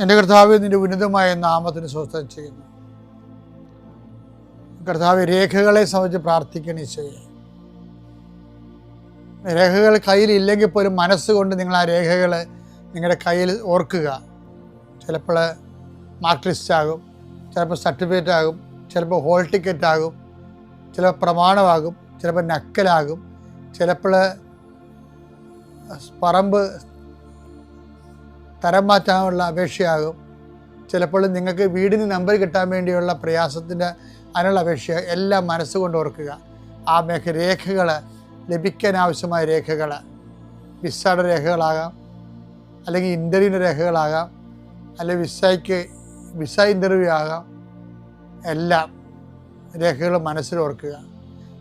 എൻ്റെ കർത്താവേ, നിൻ്റെ ഉന്നതമായ നാമത്തിന് സ്വസ്ഥം ചെയ്യുന്നു. കർത്താവ്, രേഖകളെ സംബന്ധിച്ച് പ്രാർത്ഥിക്കണേ ചെയ്യേ. രേഖകൾ കയ്യിലില്ലെങ്കിൽ പോലും മനസ്സുകൊണ്ട് നിങ്ങൾ ആ രേഖകൾ നിങ്ങളുടെ കയ്യിൽ ഓർക്കുക. ചിലപ്പോൾ മാർക്ക് ലിസ്റ്റ് ആകും, ചിലപ്പോൾ സർട്ടിഫിക്കറ്റ് ആകും, ചിലപ്പോൾ ഹോൾ ടിക്കറ്റ് ആകും, ചിലപ്പോൾ പ്രമാണമാകും, ചിലപ്പോൾ നക്കലാകും, ചിലപ്പോൾ പറമ്പ് തരം മാറ്റാനുള്ള അപേക്ഷയാകും, ചിലപ്പോൾ നിങ്ങൾക്ക് വീടിന് നമ്പർ കിട്ടാൻ വേണ്ടിയുള്ള പ്രയാസത്തിൻ്റെ അതിനുള്ള അപേക്ഷ. എല്ലാം മനസ്സുകൊണ്ട് ഓർക്കുക. ആ രേഖകൾ ലഭിക്കാൻ ആവശ്യമായ രേഖകൾ, വിസയുടെ രേഖകളാകാം, അല്ലെങ്കിൽ ഇൻ്റർവ്യൂവിൻ്റെ രേഖകളാകാം, അല്ലെങ്കിൽ വിസ ഇൻ്റർവ്യൂ ആകാം. എല്ലാം രേഖകൾ മനസ്സിൽ ഓർക്കുക.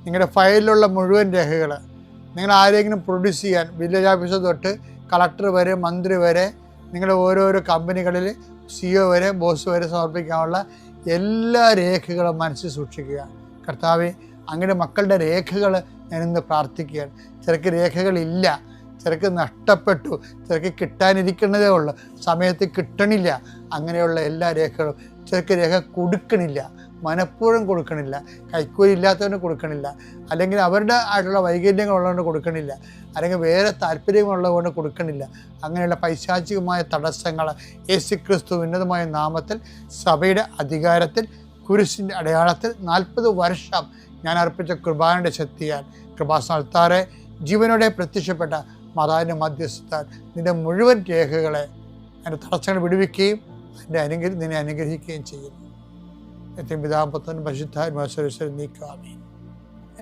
നിങ്ങളുടെ ഫയലിലുള്ള മുഴുവൻ രേഖകൾ നിങ്ങൾ ആരെങ്കിലും പ്രൊഡ്യൂസ് ചെയ്യാൻ, വില്ലേജ് ഓഫീസർ തൊട്ട് കളക്ടർ വരെ, മന്ത്രി വരെ, നിങ്ങളുടെ ഓരോരോ കമ്പനികളിൽ CEO വരെ, ബോസ് വരെ സമർപ്പിക്കാനുള്ള എല്ലാ രേഖകളും മനസ്സിൽ സൂക്ഷിക്കുക. കർത്താവേ, അങ്ങയുടെ മക്കളുടെ രേഖകൾ ഞാനിന്ന് പ്രാർത്ഥിക്കുകയാണ്. ചിലക്ക് രേഖകളില്ല, ചിലക്ക് നഷ്ടപ്പെട്ടു, ചിലക്ക് കിട്ടാനിരിക്കുന്നതേ ഉള്ളൂ, സമയത്ത് കിട്ടണില്ല. അങ്ങനെയുള്ള എല്ലാ രേഖകളും, ചിലക്ക് രേഖ കൊടുക്കണില്ല, മനഃപൂർവ്വം കൊടുക്കണില്ല, കൈക്കൂലി ഇല്ലാത്തവന് കൊടുക്കണില്ല, അല്ലെങ്കിൽ അവരുടെ ആയിട്ടുള്ള വൈകല്യങ്ങളുള്ളതുകൊണ്ട് കൊടുക്കണില്ല, അല്ലെങ്കിൽ വേറെ താല്പര്യമുള്ളതുകൊണ്ട് കൊടുക്കണില്ല. അങ്ങനെയുള്ള പൈശാചികമായ തടസ്സങ്ങൾ യേശുക്രിസ്തു ഉന്നതമായ നാമത്തിൽ, സഭയുടെ അധികാരത്തിൽ, കുരിശിൻ്റെ അടയാളത്തിൽ 40 വർഷം ഞാൻ അർപ്പിച്ച കൃപാനയുടെ ശക്തിയാൽ, കൃപാസ്ഥാനത്താറെ ജീവനോടെ പ്രത്യക്ഷപ്പെട്ട മാതാവിൻ്റെ മധ്യസ്ഥത്താൽ നിൻ്റെ മുഴുവൻ രേഖകളെ അതിൻ്റെ തടസ്സങ്ങൾ വിടുവിക്കുകയും നിന്നെ അനുഗ്രഹിക്കുകയും ചെയ്യുന്നു. പിതാവും പുത്രനും പരിശുദ്ധാത്മാവും നീക്കാമേ.